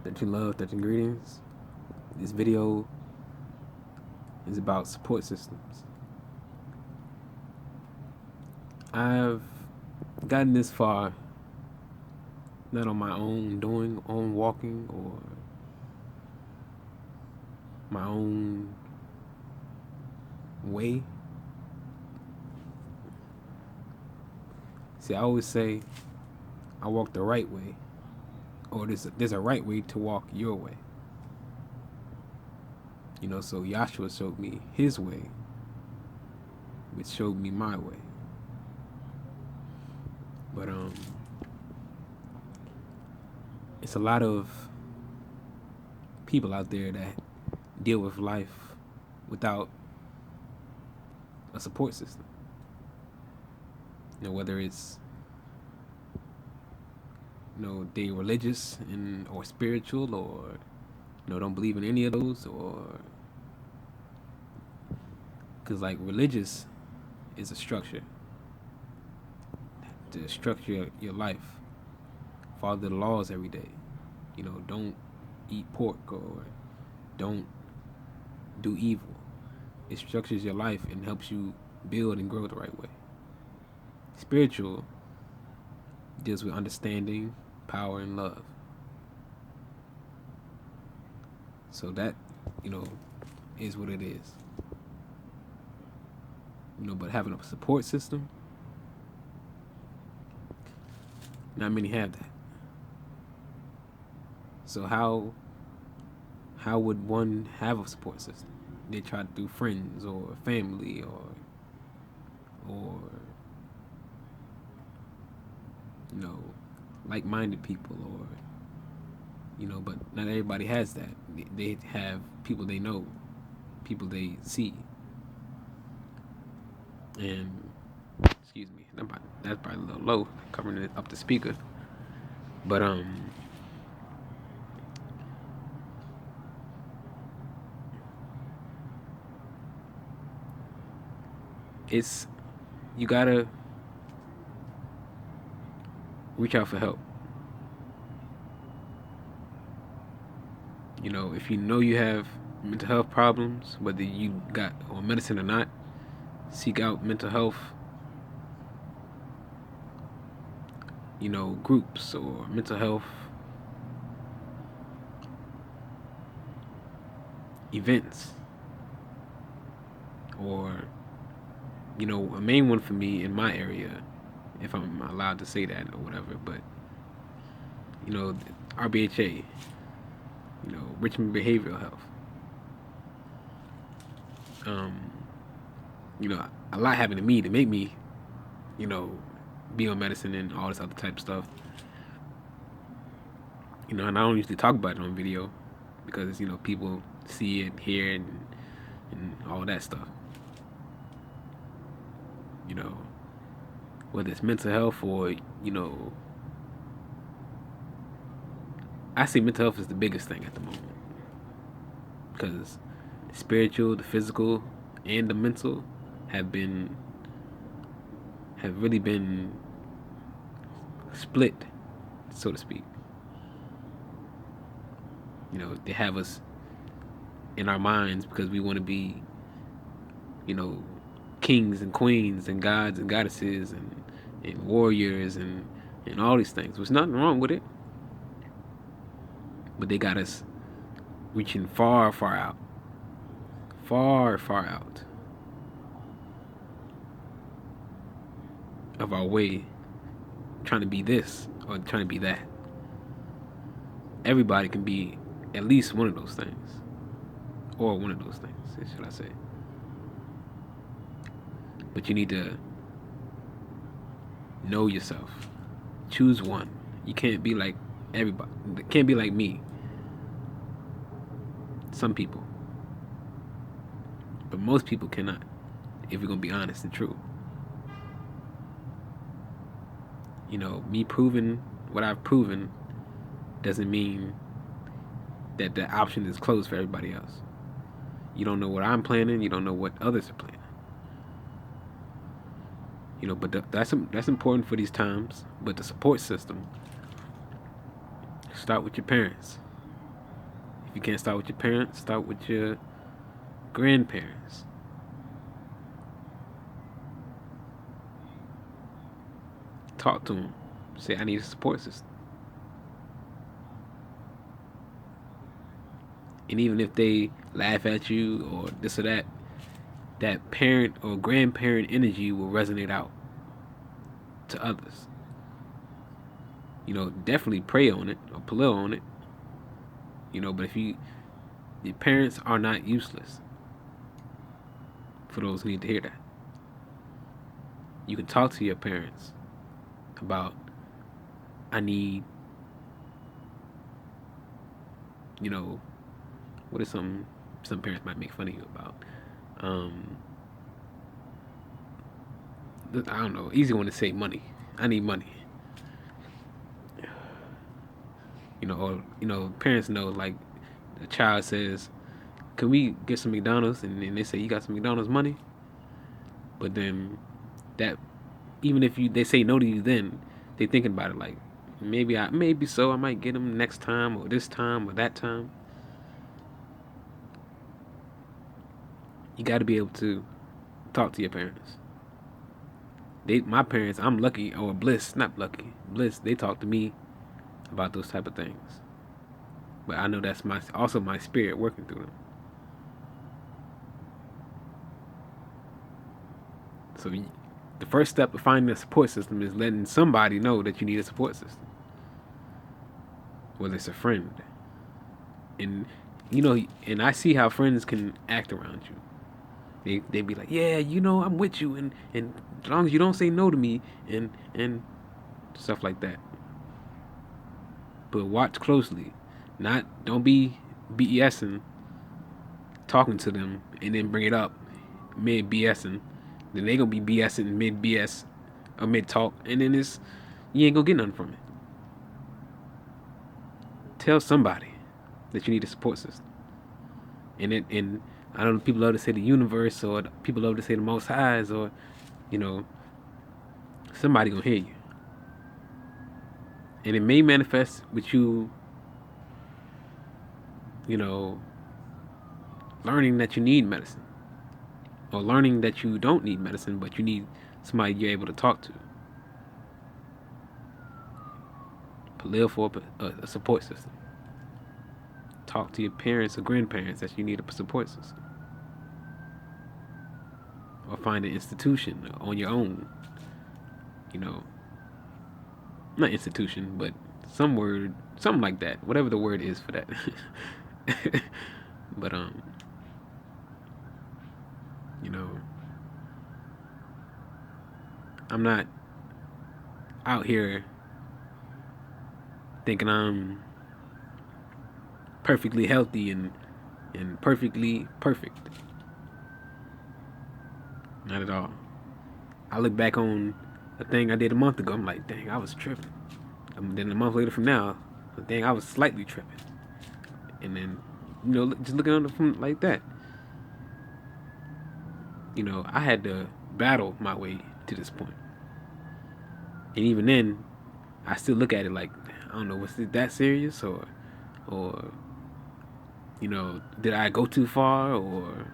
that you love, that ingredients. This video is about support systems. I've gotten this far not on my own doing, own walking, or my own way. See, I always say I walk the right way, or there's a right way to walk your way. So Yahshua showed me his way, which showed me my way. But it's a lot of people out there that deal with life without a support system. Whether it's they religious or spiritual, or don't believe in any of those, or because like religious is a structure to structure your life, follow the laws every day. Don't eat pork, or don't do evil. It structures your life and helps you build and grow the right way. Spiritual deals with understanding, power, and love. So that, is what it is. But having a support system, not many have that. So how would one have a support system? They try to do friends or family or like-minded people, or but not everybody has that. They have people they know, people they see. And excuse me, that's probably a little low, covering it up the speaker. But it's, you gotta reach out for help. If you have mental health problems, whether you got on medicine or not, seek out mental health groups, or mental health events, or a main one for me in my area, if I'm allowed to say that or whatever, but RBHA, Richmond Behavioral Health. A lot happened to me to make me, be on medicine and all this other type of stuff. And I don't usually talk about it on video because, people see it, hear it, and all that stuff. Whether it's mental health or, I see mental health as the biggest thing at the moment. Because the spiritual, the physical, and the mental have really been split, so to speak. They have us in our minds because we want to be, kings and queens and gods and goddesses and warriors and all these things. There's nothing wrong with it. But they got us reaching far, far out. Far, far out of our way, trying to be this or trying to be that. Everybody can be at least one of those things, or one of those things, should I say. But you need to know yourself. Choose one. You can't be like everybody. It can't be like me. Some people. But most people cannot, if we're going to be honest and true. Me proving what I've proven doesn't mean that the option is closed for everybody else. You don't know what I'm planning. You don't know what others are planning. But that's important for these times. But the support system, start with your parents. If you can't start with your parents, start with your grandparents. Talk to them. Say, I need a support system. And even if they laugh at you or this or that, that parent or grandparent energy will resonate out to others. Definitely pray on it or pull on it. But if your parents are not useless, for those who need to hear that. You can talk to your parents about, I need, what is some parents might make fun of you about? I don't know. Easy one to say money. I need money. Or parents know, like, the child says, "Can we get some McDonald's?" And then they say, "You got some McDonald's money?" But then that, even if they say no to you, then they thinking about it like, maybe I might get them next time or this time or that time. You got to be able to talk to your parents. My parents, I'm lucky, or bliss, not lucky, bliss. They talk to me about those type of things. But I know that's also my spirit working through them. So the first step of finding a support system is letting somebody know that you need a support system. Whether it's a friend. And and I see how friends can act around you. They be like, yeah, I'm with you, and as long as you don't say no to me, and stuff like that. But watch closely. Don't be BSing, talking to them, and then bring it up mid BSing. Then they gonna be BSing mid BS or mid talk, and then you ain't gonna get nothing from it. Tell somebody that you need a support system. And I don't know, people love to say the universe, or people love to say the Most Highs, or somebody gonna hear you. And it may manifest with you, learning that you need medicine, or learning that you don't need medicine, but you need somebody you're able to talk to. Live for a support system. Talk to your parents or grandparents that you need a support system. Or find an institution on your own. Not institution, but something like that. Whatever the word is for that. But I'm not out here thinking I'm perfectly healthy and perfectly perfect. Not at all. I look back on a thing I did a month ago. I'm like, dang, I was tripping. Then a month later from now, dang, I was slightly tripping. And then, just looking at it from like that. I had to battle my way to this point. And even then, I still look at it like, I don't know, was it that serious, or did I go too far, or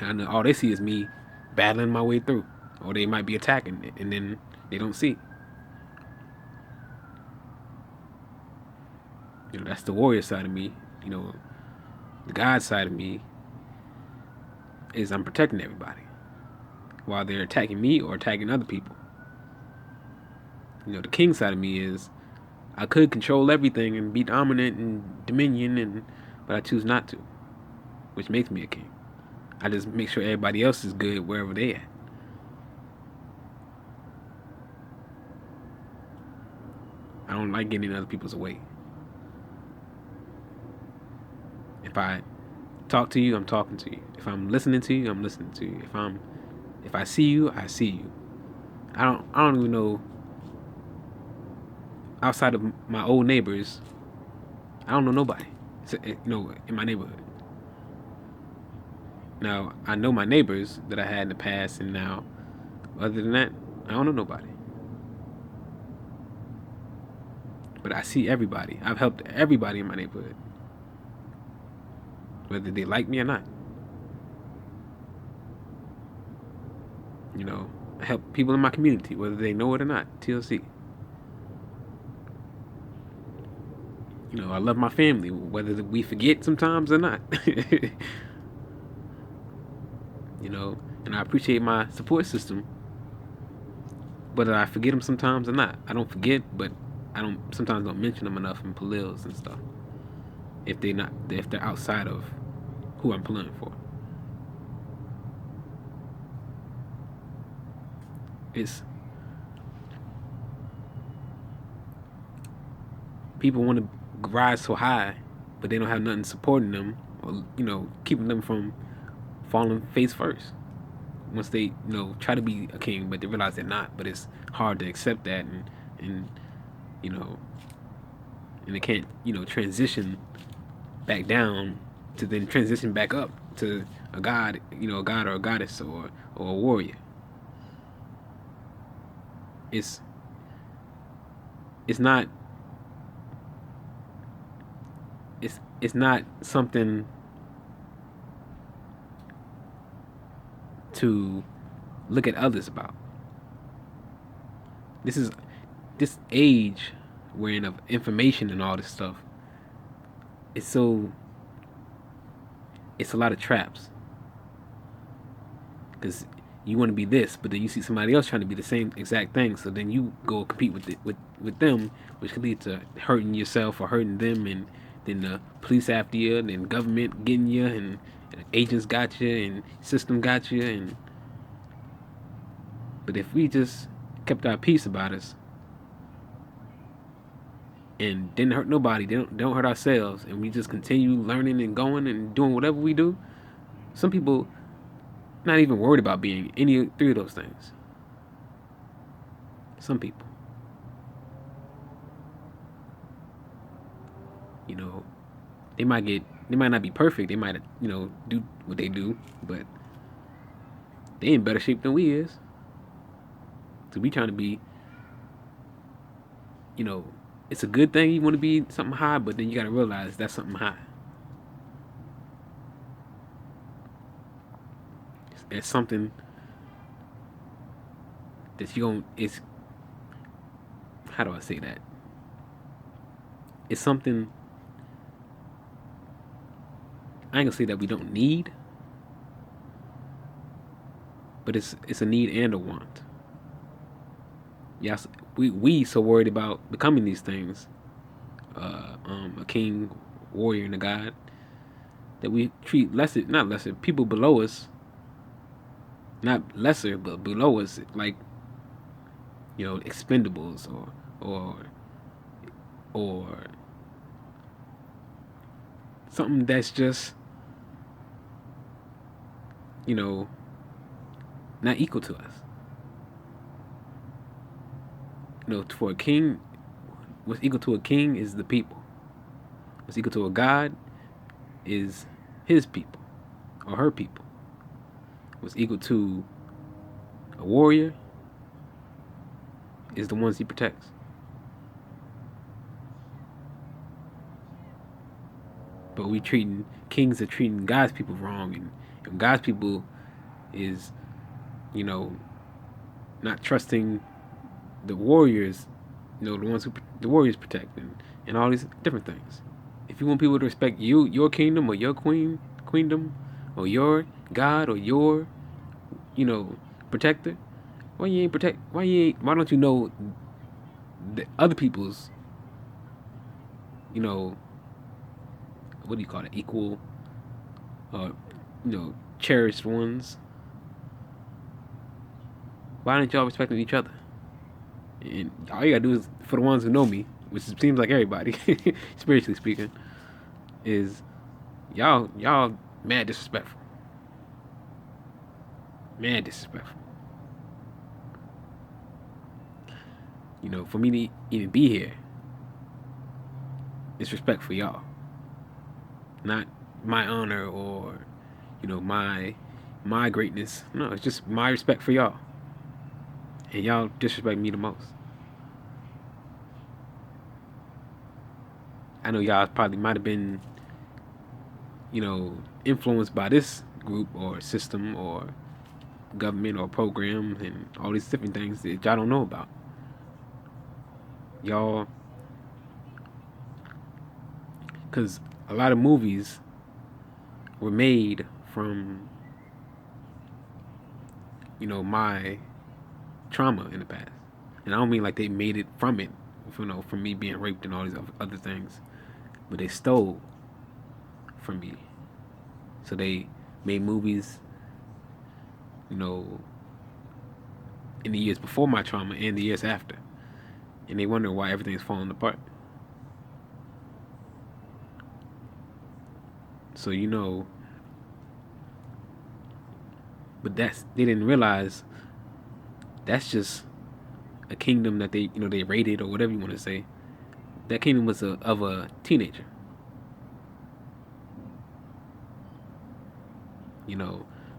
I know all they see is me battling my way through, or they might be attacking it, and then they don't see. That's the warrior side of me. The God side of me is I'm protecting everybody while they're attacking me or attacking other people. The king side of me is I could control everything and be dominant and dominion, but I choose not to, which makes me a king. I just make sure everybody else is good wherever they at. I don't like getting in other people's way. If I talk to you, I'm talking to you. If I'm listening to you, I'm listening to you. If I see you, I see you. I don't even know, outside of my old neighbors, I don't know nobody. In my neighborhood. Now, I know my neighbors that I had in the past and now. Other than that, I don't know nobody. But I see everybody. I've helped everybody in my neighborhood, whether they like me or not. You know, I help people in my community, whether they know it or not. TLC. You know, I love my family, whether we forget sometimes or not. You know, and I appreciate my support system, whether I forget them sometimes or not. I don't forget, but I don't sometimes don't mention them enough in polls and stuff. If they're outside of who I'm pulling for. It's people want to rise so high, but they don't have nothing supporting them or keeping them from falling face first. Once they try to be a king, but they realize they're not. But it's hard to accept that, and you know, and they can't transition back down to then transition back up to a god, a god or a goddess or a warrior. It's not it's not something to look at others about. This age wherein of information and all this stuff. It's a lot of traps. Because you want to be this, but then you see somebody else trying to be the same exact thing, so then you go compete with them, which could lead to hurting yourself or hurting them, and then the police after you, and then government getting you, and agents got you, and system got you, but if we just kept our peace about us and didn't hurt nobody, don't hurt ourselves, and we just continue learning and going and doing whatever we do, some people not even worried about being any three of those things. Some people. They might not be perfect, they might do what they do, but they in better shape than we is. So we trying to be, it's a good thing you want to be something high, but then you got to realize that's something high. It's something that it's, how do I say that? It's something, I ain't gonna say that we don't need, but it's a need and a want. Yes, we so worried about becoming these things, a king, warrior, and a god, that we treat not lesser people below us, not lesser but below us, like expendables or something that's just not equal to us. For a king, what's equal to a king is the people. What's equal to a god is his people or her people. What's equal to a warrior is the ones he protects. But kings are treating God's people wrong, and God's people is, not trusting the warriors, the ones who the warriors protect, and all these different things. If you want people to respect you, your kingdom, or your queendom, or your God, or your, protector, why don't you know the other people's, what do you call it, equal, cherished ones? Why aren't y'all respecting each other? And all you gotta do is, for the ones who know me, which seems like everybody, spiritually speaking, is y'all mad disrespectful. Mad disrespectful. For me to even be here, it's respect for y'all. Not my honor or, my greatness. No, it's just my respect for y'all. And y'all disrespect me the most. I know y'all probably might have been, you know, influenced by this group or system or government or program and all these different things that y'all don't know about. Y'all, because a lot of movies were made from, my trauma in the past. And I don't mean like they made it from it, from me being raped and all these other things, but they stole from me. So they made movies, you know, in the years before my trauma and the years after. And they wonder why everything's falling apart. So, but they didn't realize that's just a kingdom that they raided or whatever you want to say. That kingdom was of a teenager.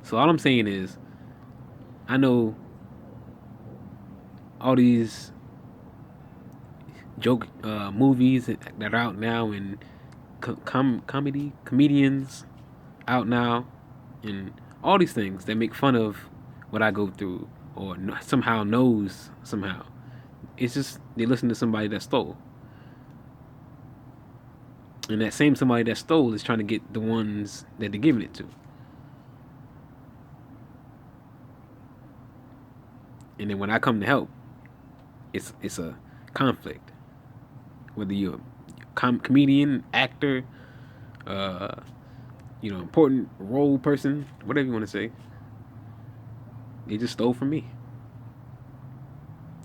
So all I'm saying is, I know all these joke movies that are out now and comedians out now and all these things that make fun of what I go through or somehow knows somehow. It's just they listen to somebody that stole. And that same somebody that stole is trying to get the ones that they're giving it to. And then when I come to help, it's a conflict. Whether you're a comedian, actor, uh, important role person, whatever you want to say, they just stole from me.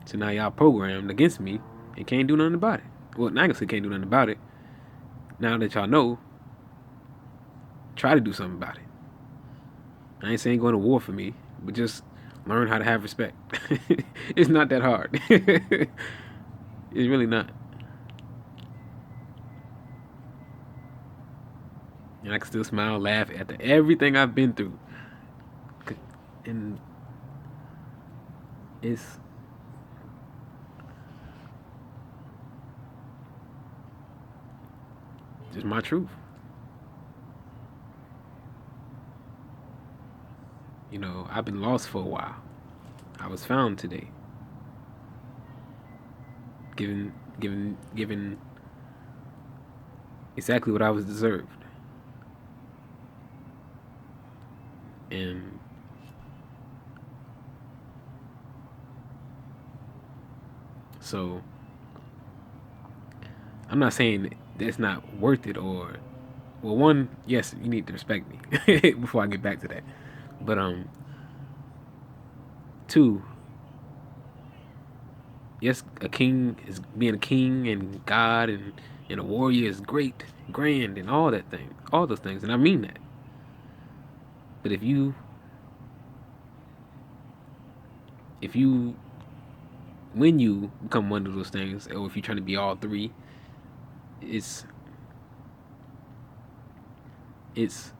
So now y'all programmed against me and can't do nothing about it. Well, not gonna say can't do nothing about it. Now that y'all know, try to do something about it. I ain't saying go to war for me, but just learn how to have respect. It's not that hard. It's really not. And I can still smile, laugh after everything I've been through. And it's just my truth. I've been lost for a while. I was found today. Given exactly what I was deserved. And so I'm not saying that's not worth it or well, one, yes, you need to respect me before I get back to that. But two, yes, a king is being a king and God and a warrior is great, grand, and all that thing, all those things, and I mean that. But if you when you become one of those things, or if you're trying to be all three, it's it's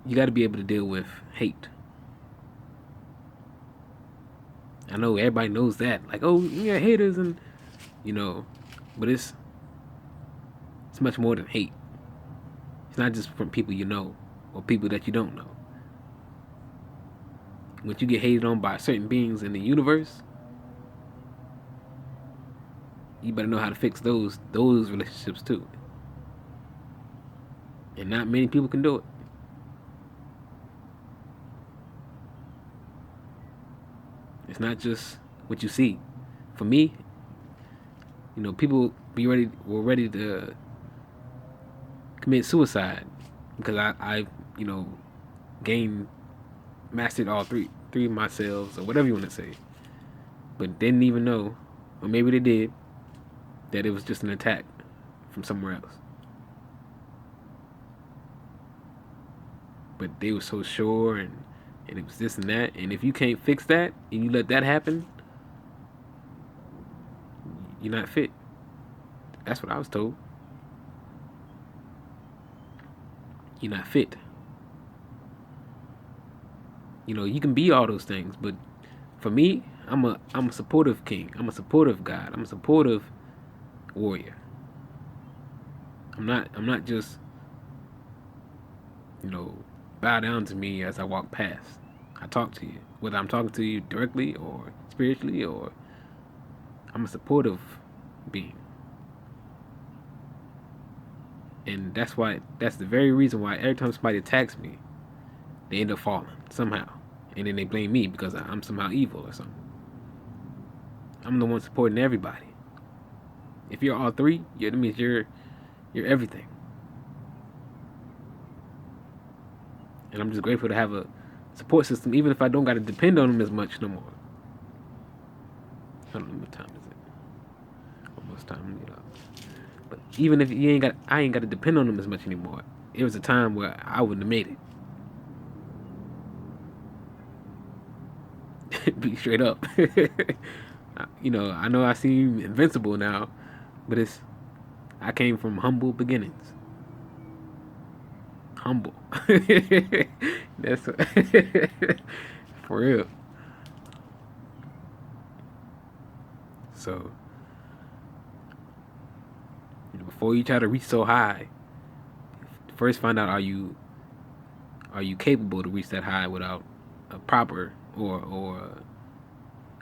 you got to be able to deal with hate. I know everybody knows that, like, oh yeah, haters and you know, but it's much more than hate. It's not just from people you know or people that you don't know. When you get hated on by certain beings in the universe, you better know how to fix those relationships too. And not many people can do it. It's not just what you see. For me, people were ready to commit suicide because I gained mastered all three of myself or whatever you want to say, but didn't even know, or maybe they did, that it was just an attack from somewhere else. But they were so sure, and it was this and that. And if you can't fix that and you let that happen, you're not fit. That's what I was told. You're not fit. You can be all those things, but for me, I'm a supportive king. I'm a supportive God. I'm a supportive warrior. I'm not just, you know, bow down to me as I walk past. I talk to you, whether I'm talking to you directly or spiritually, or I'm a supportive being. And that's the very reason why every time somebody attacks me, they end up falling somehow. And then they blame me because I'm somehow evil or something. I'm the one supporting everybody. If you're all three, that means you're everything. And I'm just grateful to have a support system, even if I don't got to depend on them as much no more. I don't know what time is it. Almost time, you know. But even if I ain't got to depend on them as much anymore. It was a time where I wouldn't have made it. Be straight up. You know, I know I seem invincible now, but I came from humble beginnings. Humble. That's for real. So, you know, before you try to reach so high, first find out are you capable to reach that high without a proper or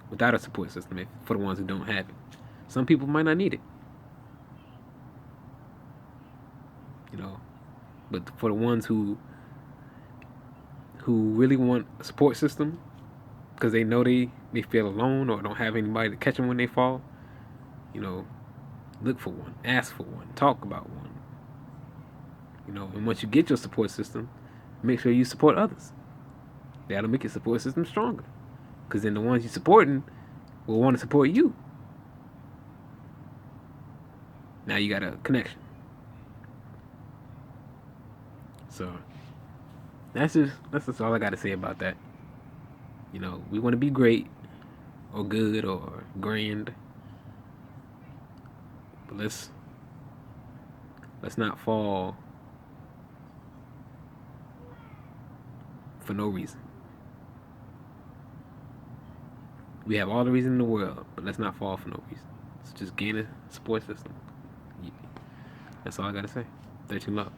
without a support system for the ones who don't have it. Some people might not need it, you know, but for the ones who really want a support system because they know they feel alone or don't have anybody to catch them when they fall, you know, look for one, ask for one, talk about one, you know, and once you get your support system, make sure you support others. That'll make your support system stronger because then the ones you're supporting will want to support you. Now you got a connection. So that's just all I got to say about that. You know, we want to be great or good or grand, but let's not fall for no reason. We have all the reason in the world, but let's not fall for no reason. Let's just gain a support system. That's all I gotta say. 13 love.